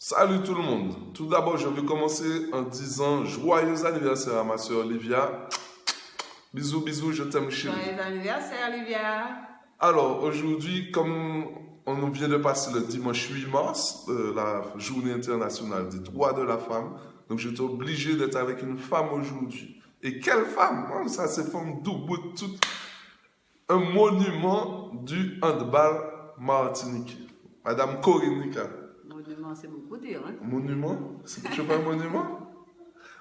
Salut tout le monde. Tout d'abord, je vais commencer en disant joyeux anniversaire à ma soeur Olivia. Bisous, bisous, je t'aime chérie. Joyeux anniversaire, Olivia. Alors, aujourd'hui, comme on vient de passer le dimanche 8 mars, la journée internationale des droits de la femme, donc j'étais obligé d'être avec une femme aujourd'hui. Et quelle femme, hein? Ça, c'est femme double, tout un monument du handball martiniquais. Madame Corinne Nica. Monument, c'est beaucoup dire. Hein? Monument? C'est pas un monument?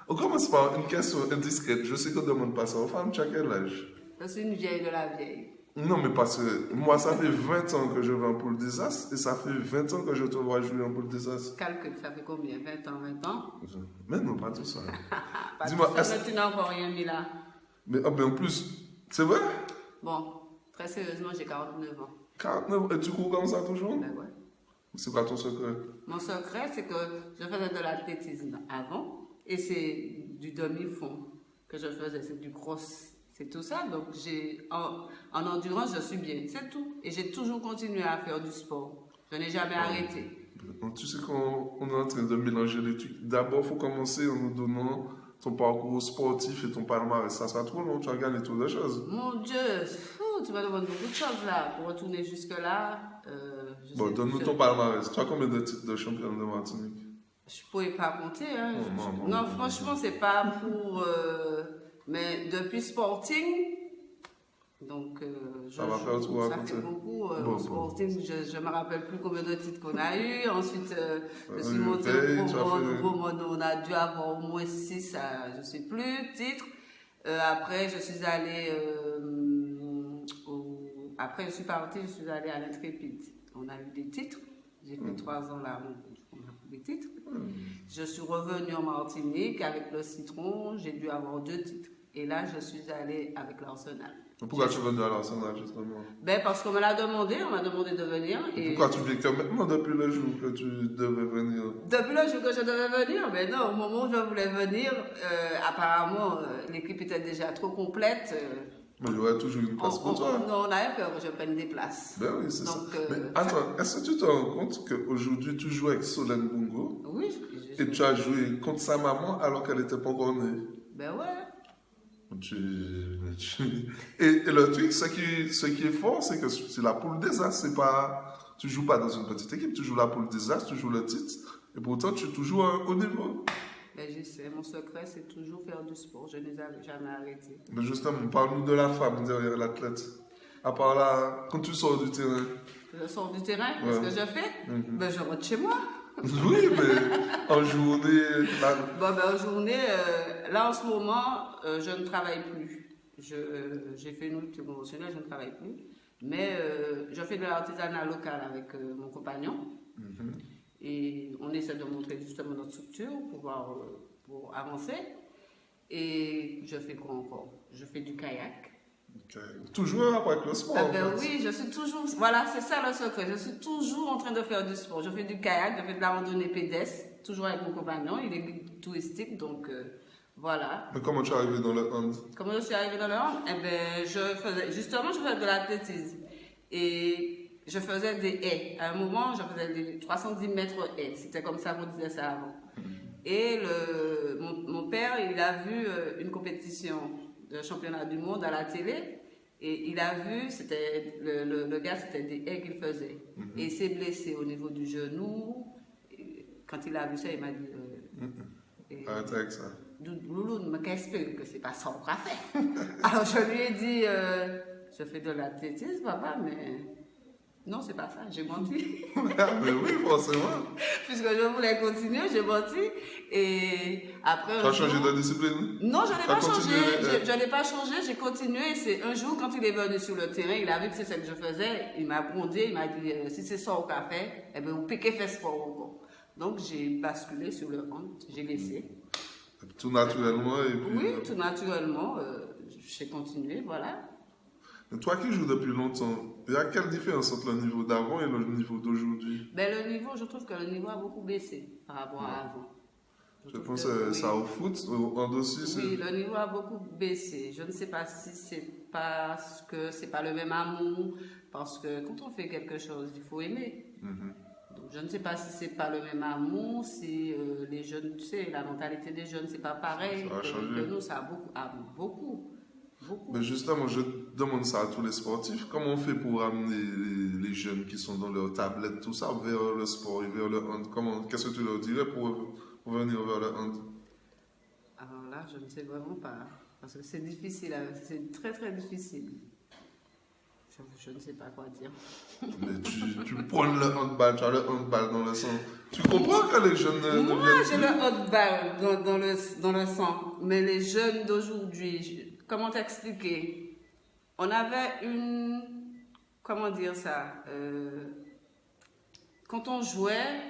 On commence par une question indiscrète. Je sais qu'on ne demande pas ça aux femmes. Tu as quel âge? Je suis une vieille de la vieille. Non, mais parce que moi, ça fait 20 ans que je vais en poule des As et ça fait 20 ans que je te vois jouer en poule des As. Calcule, ça fait combien? 20 ans, 20 ans? Mais non, pas tout ça. Dis-moi, est-ce que tu n'as encore rien mis là? Mais en plus, c'est vrai? Bon, très sérieusement, j'ai 49 ans. 49 et tu cours comme ça toujours? Ben ouais. C'est quoi ton secret? Mon secret, c'est que je faisais de l'athlétisme avant et c'est du demi-fond que je faisais, c'est du cross. C'est tout ça, donc en endurance, je suis bien, c'est tout. Et j'ai toujours continué à faire du sport. Je n'ai jamais arrêté. Donc, tu sais qu'on est en train de mélanger les trucs. D'abord, il faut commencer en nous donnant ton parcours sportif et ton palmarès. Ça sera trop long, tu vas gagner toutes les choses. Mon Dieu, tu vas demander beaucoup de choses là. Pour retourner jusque-là, bon, donne-nous ton palmarès. Tu as combien de titres de championne de Martinique? Je ne pourrais pas compter. Hein. Non, franchement, c'est pas pour... mais depuis Sporting, donc ça va faire tout ça fait beaucoup. Sporting, je ne me rappelle plus combien de titres qu'on a eu. Ensuite, je suis montée au Beaumont, on a dû avoir au moins 6, je ne sais plus, titres. Après, je suis allée... Après, je suis partie, je suis allée à l'Intrépide. On a eu des titres. J'ai fait 3 ans là, on a eu des titres. Je suis revenue en Martinique avec le Citron, j'ai dû avoir 2 titres. Et là, je suis allée avec l'Arsenal. Pourquoi tu es venue à l'Arsenal, justement? Ben, parce qu'on me l'a demandé, on m'a demandé de venir. Et pourquoi tu viens que maintenant, depuis le jour que tu devais venir? Depuis le jour que je devais venir? Ben non, au moment où je voulais venir, apparemment, l'équipe était déjà trop complète. Mais il y aurait toujours une place pour toi. Non, on avait peur que je prenne des places. Ben oui, c'est ça. Mais attends, est-ce que tu te rends compte qu'aujourd'hui, tu joues avec Solène Bongo? Oui, et tu as joué contre sa maman alors qu'elle n'était pas encore née? Ben ouais. Et le truc, ce qui est fort, c'est que c'est la poule des As. C'est pas... Tu joues pas dans une petite équipe, tu joues la poule des As, tu joues le titre, et pourtant tu es toujours au niveau. Ben je sais, mon secret, c'est toujours faire du sport. Je n'ai jamais arrêté. Mais justement, parle-nous de la femme derrière l'athlète. À part là, quand tu sors du terrain. Je sors du terrain, qu'est-ce que je fais? Ben je rentre chez moi. Oui, mais en journée... En journée, là en ce moment, je ne travaille plus. J'ai fait une rupture conventionnelle, je ne travaille plus. Mais je fais de l'artisanat local avec mon compagnon. Et on essaie de montrer justement notre structure pour avancer. Et je fais quoi encore? Je fais du kayak. Toujours avec le sport. Oui, je suis toujours... Voilà, c'est ça le secret. Je suis toujours en train de faire du sport. Je fais du kayak, je fais de la randonnée pédestre, toujours avec mon compagnon. Il est guide touristique, donc voilà. Mais comment tu es arrivé dans le hand? Comment je suis arrivée dans le hand? Eh bien, je faisais de l'athlétisme. Et je faisais des haies. À un moment, je faisais des 310 mètres haies. C'était comme ça qu'on disait ça avant. Et mon père, il a vu une compétition de championnat du monde à la télé et il a vu, c'était le gars, c'était des haies qu'il faisait. Et il s'est blessé au niveau du genou. Et quand il a vu ça, il m'a dit arrête avec ça. Loulou, mais qu'est-ce que c'est pas ça qu'on va faire? Alors je lui ai dit je fais de l'athlétisme, papa, mais non, c'est pas ça, j'ai menti. Mais oui, forcément. Puisque je voulais continuer, j'ai menti. Et après. Tu as changé de discipline? Non, je n'ai pas changé. Je n'ai pas changé, j'ai continué. C'est un jour, quand il est venu sur le terrain, il a vu que c'est ce que je faisais. Il m'a bondé, il m'a dit si c'est ça au café, eh bien, vous piquez fait sport encore. Donc, j'ai basculé sur le hand, j'ai laissé. Tout naturellement. Et puis, oui, tout naturellement. J'ai continué, voilà. Toi qui joues depuis longtemps, il y a quelle différence entre le niveau d'avant et le niveau d'aujourd'hui? Ben, le niveau, je trouve que le niveau a beaucoup baissé par rapport à avant. Je pense que ça au foot, en dossier. Oui, le niveau a beaucoup baissé. Je ne sais pas si c'est parce que c'est pas le même amour, parce que quand on fait quelque chose, il faut aimer. Donc, je ne sais pas si c'est pas le même amour, si les jeunes, tu sais, la mentalité des jeunes, c'est pas pareil Ça a changé. que nous, ça a beaucoup. Mais justement, je demande ça à tous les sportifs. Comment on fait pour amener les jeunes qui sont dans leur tablette, tout ça, vers le sport et vers le hand? Qu'est-ce que tu leur dirais pour venir vers le hand? Alors là, je ne sais vraiment pas. Parce que c'est difficile, c'est très très difficile. Je ne sais pas quoi dire. Mais tu prends le handball, tu as le handball dans le sang. Tu comprends que les jeunes ne Moi, viennent j'ai plus? le handball dans le sang. Mais les jeunes d'aujourd'hui, comment t'expliquer? On avait une... Comment dire ça? Quand on jouait,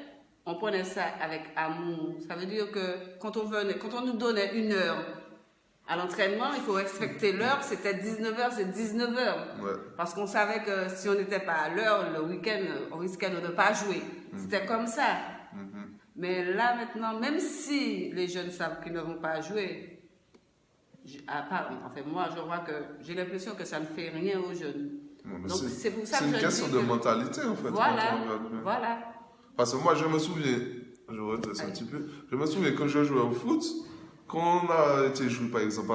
on prenait ça avec amour. Ça veut dire que quand on nous donnait 1 heure à l'entraînement, il faut respecter l'heure. C'était 19h, c'est 19h. Ouais. Parce qu'on savait que si on n'était pas à l'heure, le week-end, on risquait de ne pas jouer. C'était comme ça. Mais là, maintenant, même si les jeunes savent qu'ils ne vont pas jouer, moi, je vois que j'ai l'impression que ça ne fait rien aux jeunes. Donc, c'est pour ça que c'est une question de mentalité, en fait. Voilà, quand on regarde bien. voilà. Parce que moi, je me souviens, je redresse un petit peu, je me souviens quand je jouais au foot, quand on a été joué, par exemple,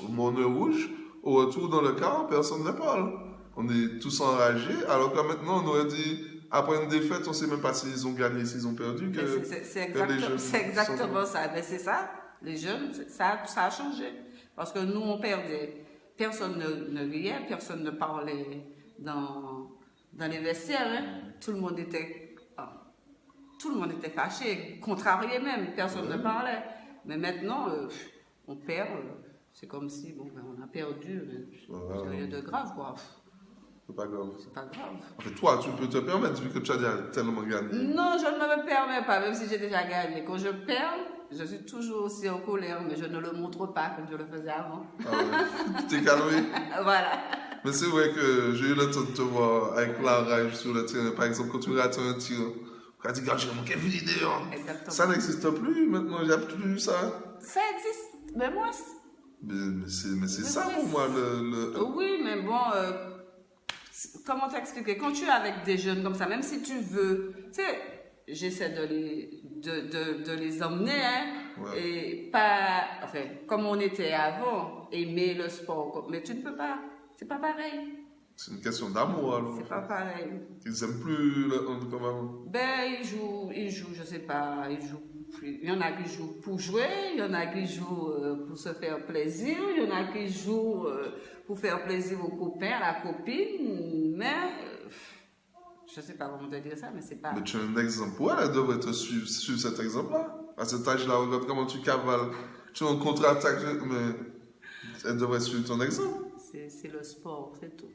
au Monnaie Rouge, au retour dans le car, personne ne parle. On est tous enragés, alors que maintenant, on aurait dit, après une défaite, on ne sait même pas s'ils ont gagné, s'ils ont perdu. C'est exactement ça. Mais c'est ça, les jeunes, ça a changé. Parce que nous, on perdait. Personne ne riait, personne ne parlait dans les vestiaires. Hein. Tout le monde était fâché, contrarié même, personne ne parlait. Mais maintenant, on perd, c'est comme si on a perdu, c'est rien de grave, quoi. C'est pas grave. C'est pas grave. En fait, toi, tu peux te permettre, vu que tu as déjà tellement gagné. Non, je ne me permets pas, même si j'ai déjà gagné. Quand je perds, je suis toujours aussi en colère, mais je ne le montre pas comme je le faisais avant. Ah ouais. Tu t'es calmé. Voilà. Mais c'est vrai que j'ai eu le temps de te voir avec la rage sur le terrain. Par exemple, quand tu rates un tir, tu dis, regarde, j'ai manqué une vidéo. Exactement. Ça n'existe plus maintenant, il n'y a plus ça. Ça existe, mais moi... Mais c'est ça pour moi, Oui, mais bon, comment t'expliquer? Quand tu es avec des jeunes comme ça, même si tu veux, tu sais, j'essaie de les emmener, hein, Ouais. et pas, comme on était avant, aimer le sport, mais tu ne peux pas, c'est pas pareil. C'est une question d'amour, alors. C'est pas pareil. Ils n'aiment plus le hand comme avant. Ben, ils jouent, je sais pas, ils jouent. Il y en a qui jouent pour jouer, il y en a qui jouent pour se faire plaisir, il y en a qui jouent pour faire plaisir aux copains, à la copine, mais je sais pas comment te dire ça, mais c'est pas... Mais tu as un exemple pour elle devrait te suivre cet exemple-là. À cet âge-là, regarde comment tu cavales. Tu es en contre-attaque, mais elle devrait suivre ton exemple. C'est le sport, c'est tout.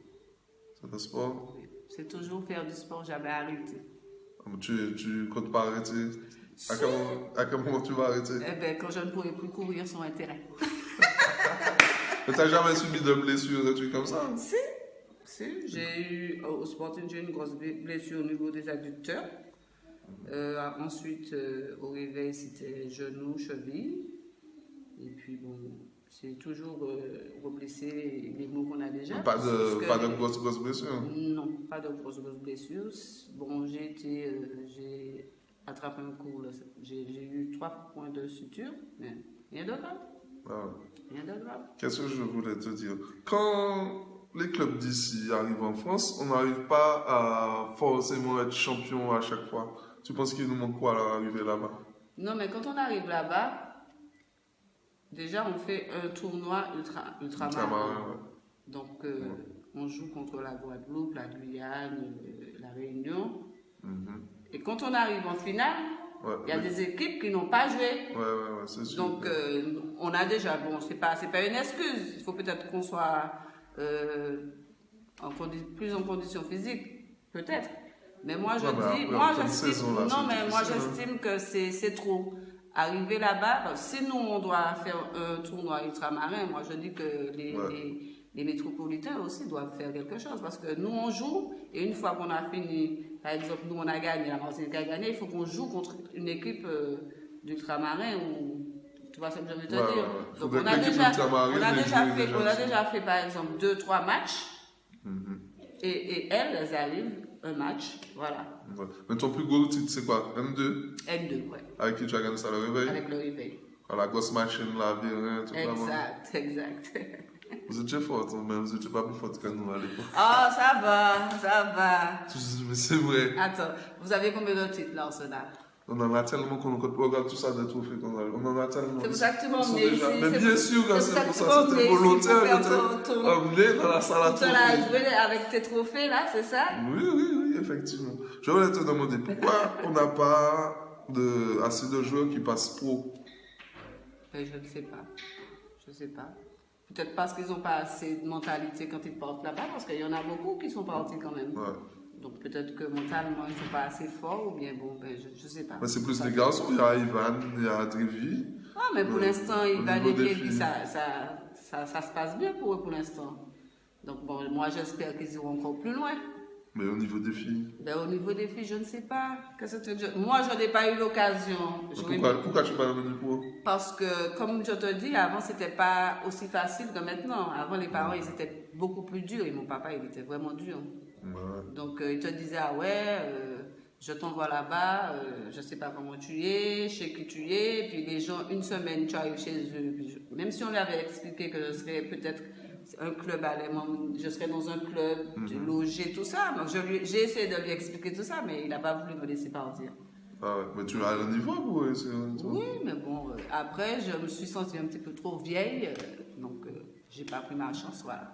C'est le sport. C'est toujours faire du sport, jamais arrêter. Tu comptes pas arrêter? Si. À quel moment tu vas arrêter? Eh bien, quand je ne pourrai plus courir sur un terrain. Mais t'as jamais subi de blessures, des trucs comme ça? Si, j'ai eu, au Sporting, j'ai eu une grosse blessure au niveau des adducteurs. Ensuite, au réveil, c'était genou, cheville. Et puis, bon, c'est toujours reblesser les mots qu'on a déjà. Pas de grosses blessures? Non, pas de grosses blessures. Bon, j'ai attrapé un coup, j'ai eu 3 points de suture, mais rien de grave. Ah. Rien de grave. Qu'est-ce que je voulais te dire? Quand les clubs d'ici arrivent en France, on n'arrive pas à forcément être champion à chaque fois. Tu penses qu'il nous manque quoi à arriver là-bas? Non, mais quand on arrive là-bas, déjà on fait un tournoi ultramarin. Ouais. Donc on joue contre la Guadeloupe, la Guyane, la Réunion. Et quand on arrive en finale, il y a des équipes qui n'ont pas joué. Ouais, c'est sûr. Donc on a déjà, bon, c'est pas une excuse. Il faut peut-être qu'on soit plus en condition physique, peut-être. Mais moi j'estime que c'est trop. Arriver là-bas, si nous on doit faire un tournoi ultramarin, moi je dis que les métropolitains aussi doivent faire quelque chose, parce que nous on joue et une fois qu'on a fini, par exemple nous on a gagné, la Martinique a gagné, il faut qu'on joue contre une équipe d'ultramarin ou tu vois ce que je veux te dire. Donc on a déjà fait par exemple 2-3 matchs et elles arrivent un match, voilà. Ouais. Mais ton plus gros titre, c'est quoi? M2? N2, ouais, Avec qui tu as gagné ça le réveil? avec le réveil. À la grosse machine, la virée, tout ça. Exact. Vous étiez forte, mais vous n'étiez pas plus forte que nous à l'époque. Ah, ça va. Mais c'est vrai. Attends, vous avez combien de titres là, Arsenal? On en a tellement qu'on regarde tout ça de trophées qu'on a. On en a tellement. C'est pour ça que tu m'as Ils sont emmené déjà- ici. Mais bien sûr, quand c'est pour ça, c'était Pour volontaire. faire J'étais ton- emmené dans la salle à Tu l'as trophées. joué avec tes trophées là, c'est ça? Oui, effectivement. Je voulais te demander pourquoi on n'a pas assez de joueurs qui passent pro. Ben, je ne sais pas. Peut-être parce qu'ils n'ont pas assez de mentalité quand ils partent là-bas, parce qu'il y en a beaucoup qui sont partis quand même. Ouais. Donc peut-être que mentalement ils ne sont pas assez forts, ou bien bon, ben, je ne sais pas. Mais c'est plus les garçons. Il y a Ivan, il y a Adrivi. Ah, mais pour l'instant, il va niveau des les filles. ça se passe bien pour eux pour l'instant. Donc bon, moi j'espère qu'ils iront encore plus loin. Mais au niveau des filles. Ben, au niveau des filles, je ne sais pas. Moi, je n'ai pas eu l'occasion. Pourquoi tu parles de pro? Parce que, comme je te dis, avant, c'était pas aussi facile que maintenant. Avant, les parents, ils étaient beaucoup plus durs. Et mon papa, il était vraiment dur. Ouais. Donc, il te disait, ah ouais, je t'envoie là-bas, je sais pas comment tu es, chez qui tu es. Puis les gens, une semaine, tu arrives chez eux. Même si on lui avait expliqué que je serais peut-être un club allemand, je serais dans un club, logé, tout ça. Donc, j'ai essayé de lui expliquer tout ça, mais il n'a pas voulu me laisser partir. Ah ouais. Mais tu as le niveau pour essayer. Oui, mais bon, après, je me suis sentie un petit peu trop vieille, donc j'ai pas pris ma chance, voilà.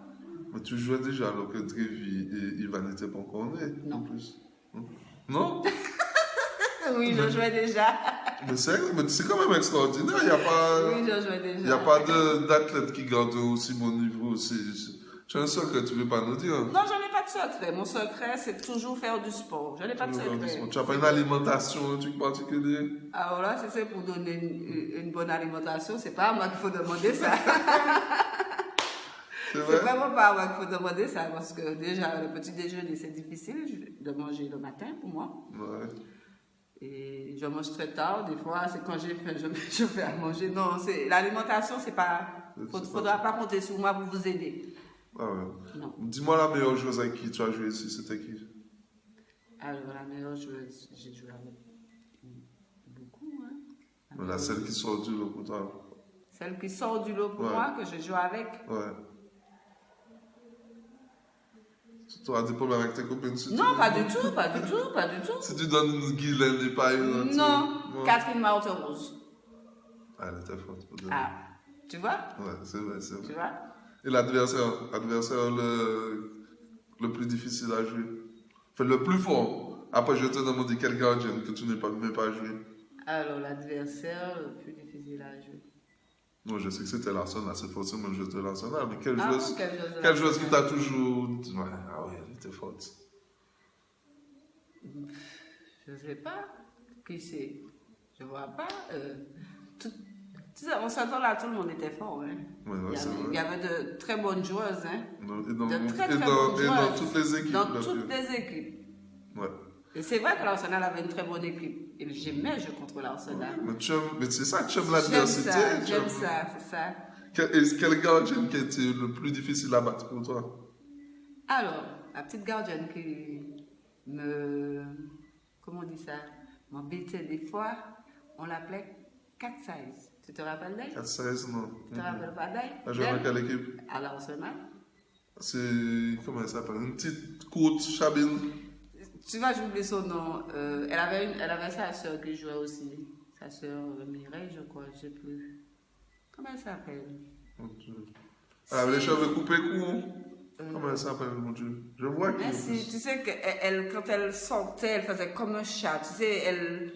Mais tu jouais déjà alors que Trévi et Ivan n'étaient pas encore nés. Non. En plus. Non? Oui, je jouais déjà. Mais c'est quand même extraordinaire. Il n'y a pas. Oui, je jouais déjà. Il n'y a pas d'athlète qui garde aussi bon niveau. Tu as un secret, tu ne veux pas nous dire? Non, je n'ai pas de secret. Mon secret, c'est toujours faire du sport. Je n'ai pas de secret. Tu n'as pas une alimentation, un truc particulier? Alors là, si c'est pour donner une bonne alimentation, c'est pas à moi qu'il faut demander ça. C'est C'est vrai? vraiment pas à moi qu'il faut demander ça, parce que déjà, le petit déjeuner, c'est difficile de manger le matin pour moi. Ouais. Et je mange très tard, des fois, c'est quand j'ai faim, je fais à manger. Non, l'alimentation, c'est pas. Faudra pas compter sur moi pour vous aider. Ah ouais. Non. Dis-moi la meilleure joueuse avec qui tu as joué ici, c'était qui? Alors, la meilleure joueuse, j'ai joué avec beaucoup, hein. La celle qui sort du lot pour toi. Celle qui sort du lot pour Ouais. moi, que je joue avec. Ouais. Tu as des problèmes avec tes copines? Non, pas du tout. Si tu donnes Guylaine et pas une. Non, Catherine Marthe-Rose. Ah, elle était forte. Pour Ah, tu vois? Ouais, c'est vrai. Tu vois? Et l'adversaire le plus difficile à jouer. Enfin, le plus fort. Après, je te demande quel gardien que tu n'as pas, même pas joué. Alors, l'adversaire le plus difficile à jouer. Non, je sais que c'était l'Arsenal, c'est forcément le jeu de l'Arsenal, mais quelle Ah, joueuse, bon, quelle joueuse qui t'a toujours dit, ouais, ah oui, elle était forte. Je ne sais pas. Qui c'est? Je ne vois pas. Tu sais, on s'entend là, tout le monde était fort. Hein. Ouais, c'est Il vrai. y avait de très bonnes joueuses. Hein. Et dans, De très, et très dans- bonnes et dans joueuses. toutes les équipes. Dans là, toutes puis- les équipes. Ouais. Et c'est vrai que l'Arsenal avait une très bonne équipe. Et j'aimais jouer contre l'Arsenal. Mais c'est ça, tu aimes J'aime l'adversité. ça, tu j'aime aimes- ça, c'est ça. Quel gardien qui a été le plus difficile à battre pour toi? Alors, la petite gardienne qui me. Comment on dit ça? M'embêtait des fois, on l'appelait 4-16. Tu te rappelles d'elle? 4-16, non. Tu te rappelles pas d'elle? Elle joué avec quelle équipe? À l'Arsenal. C'est. Comment elle s'appelle? Une petite courte chabine. Tu vois, j'oublie son nom. Elle avait sa soeur qui jouait aussi. Sa soeur Mireille, je crois, je sais plus. Comment elle s'appelle? Mon Dieu. Elle avait les cheveux coupés courts. Comment elle s'appelle, mon Dieu? Je vois qui. Merci. Tu sais que quand elle sortait, elle faisait comme un chat. Tu sais, elle.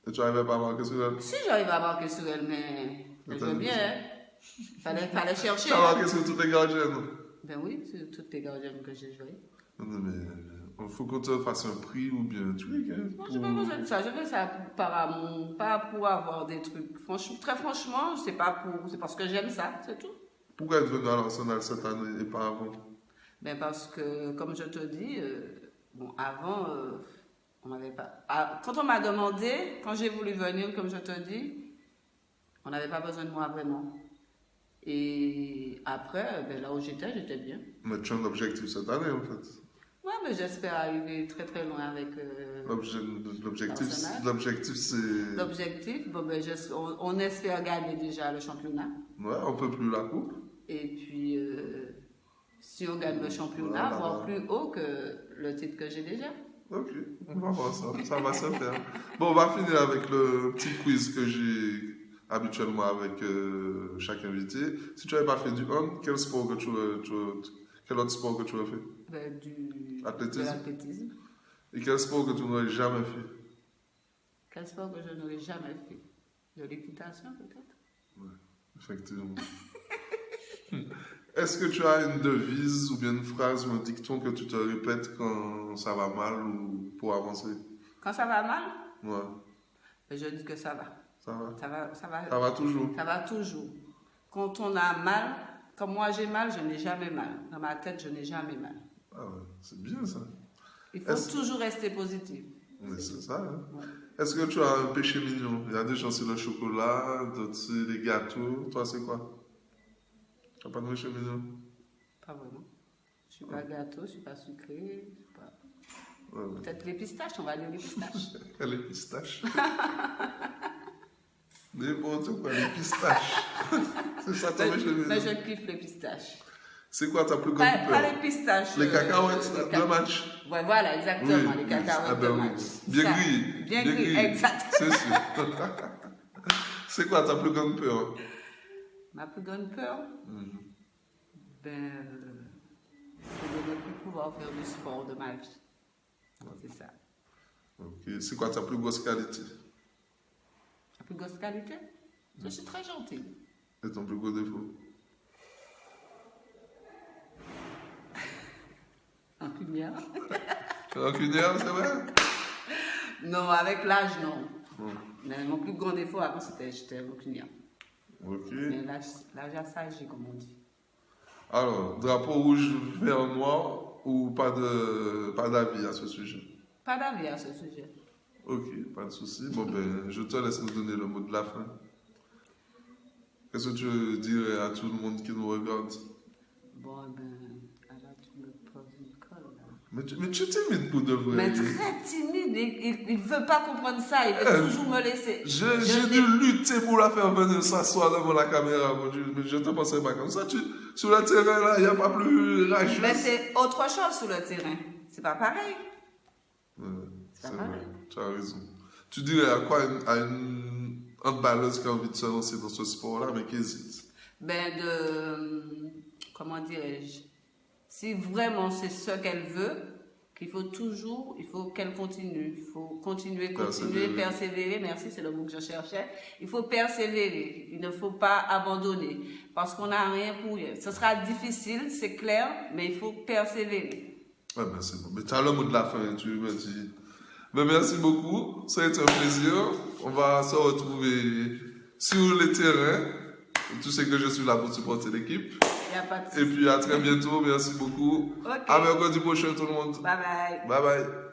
Et tu n'arrivais pas à marquer sur elle? Si j'arrive à marquer sur elle, mais elle jouait bien. Hein. Fallait chercher. Tu as Hein. marqué sur toutes les gardiennes? Ben oui, c'est toutes les gardiennes que j'ai jouées. Non, mais il faut qu'on te fasse un prix ou bien un truc. Hein, Non, j'ai pas besoin de ça. Je fais ça par amour, pas pour avoir des trucs. Très franchement, c'est parce que j'aime ça, c'est tout. Pourquoi être venu à l'Arsenal cette année et pas avant? Ben parce que, comme je te dis, bon, avant, on n'avait pas. Quand on m'a demandé, quand j'ai voulu venir, comme je te dis, on n'avait pas besoin de moi vraiment. Et après, ben là où j'étais bien. Mais tu as un objectif cette année en fait. Ouais, mais j'espère arriver très très loin avec L'objectif, c'est... l'objectif. Bon, ben, on espère gagner déjà le championnat. Ouais, on peut plus la coupe. Et puis, si on gagne le championnat, Voilà. voire plus haut que le titre que j'ai déjà. Ok, on va voir ça. Ça va se faire. Bon, on va finir avec le petit quiz que j'ai habituellement avec chaque invité. Si tu n'avais pas fait du hand, quel autre sport que tu aurais fait? Ben, de Athlétisme. l'athlétisme. Et quel sport que tu n'aurais jamais fait? Quel sport que je n'aurais jamais fait? De l'équitation, peut-être? Ouais, effectivement. Est-ce que tu as une devise ou bien une phrase ou un dicton que tu te répètes quand ça va mal ou pour avancer? Quand ça va mal, Ouais, ben, je dis que ça va. ça va. Ça Ça va toujours. Ça va toujours. Quand on a mal, comme moi j'ai mal, je n'ai jamais mal. Dans ma tête, je n'ai jamais mal. Ah ouais, c'est bien ça. Il faut toujours rester positif. Mais c'est ça, hein? Ouais. Est-ce que tu as un péché mignon? Il y a des gens c'est le chocolat, d'autres c'est les gâteaux. Toi, c'est quoi? Tu n'as pas de péché mignon? Pas vraiment. Je suis pas gâteau, je suis pas sucré. Je suis pas... Ouais. Peut-être les pistaches, on va dire les pistaches. Les pistaches. N'importe quoi, les pistaches. C'est ça ton péché mignon? Mais je kiffe les pistaches. C'est quoi ta plus grande Pas peur? les pistaches. Les cacahuètes de match. Ouais, voilà, exactement, Oui, les cacahuètes ah ben de oui. match. Bien Ça. grillé. Bien grillé, exact. C'est sûr. C'est quoi ta plus grande peur? Ma plus grande peur, ben, c'est de ne plus pouvoir faire du sport de ma vie. C'est ça. Ok. C'est quoi ta plus grosse qualité? La plus grosse qualité, je suis très gentille. Et ton plus gros défaut? Rancunière. Rancunière, c'est vrai? Non, avec l'âge, non. Mais mon plus grand défaut avant, j'étais rancunière. Ok. Mais l'âge a sagé, comme on dit. Alors, drapeau rouge, vert, noir ou pas d'avis à ce sujet? Pas d'avis à ce sujet. Ok, pas de souci. Bon, ben, je te laisse nous donner le mot de la fin. Qu'est-ce que tu dirais à tout le monde qui nous regarde? Bon, ben, alors tu me poses une colle, là. Mais tu es timide pour de vrai. Mais très timide, il ne veut pas comprendre ça, il veut toujours me laisser. J'ai dû lutter pour la faire venir s'asseoir devant la caméra, mon Dieu. Mais je ne te pensais pas comme ça. Sur le terrain, là, il n'y a pas plus rageux. Mais c'est autre chose sur le terrain. C'est pas pareil. C'est vrai, tu as raison. Tu dirais à quoi à une handballeuse qui a envie de se lancer dans ce sport-là, mais qui hésite? Ben, comment dirais-je? Si vraiment c'est ce qu'elle veut, il faut qu'elle continue. Il faut continuer, persévérer. Merci, c'est le mot que je cherchais. Il faut persévérer. Il ne faut pas abandonner. Parce qu'on n'a rien pour rien. Ce sera difficile, c'est clair, mais il faut persévérer. Ouais, ben c'est bon. Mais tu as le mot de la fin, tu me dis. Mais merci beaucoup. Ça a été un plaisir. On va se retrouver sur les terrains. Tu sais que je suis là pour supporter l'équipe. Et puis à très bientôt. Merci beaucoup. Okay. À mercredi prochain, tout le monde. Bye bye. Bye bye.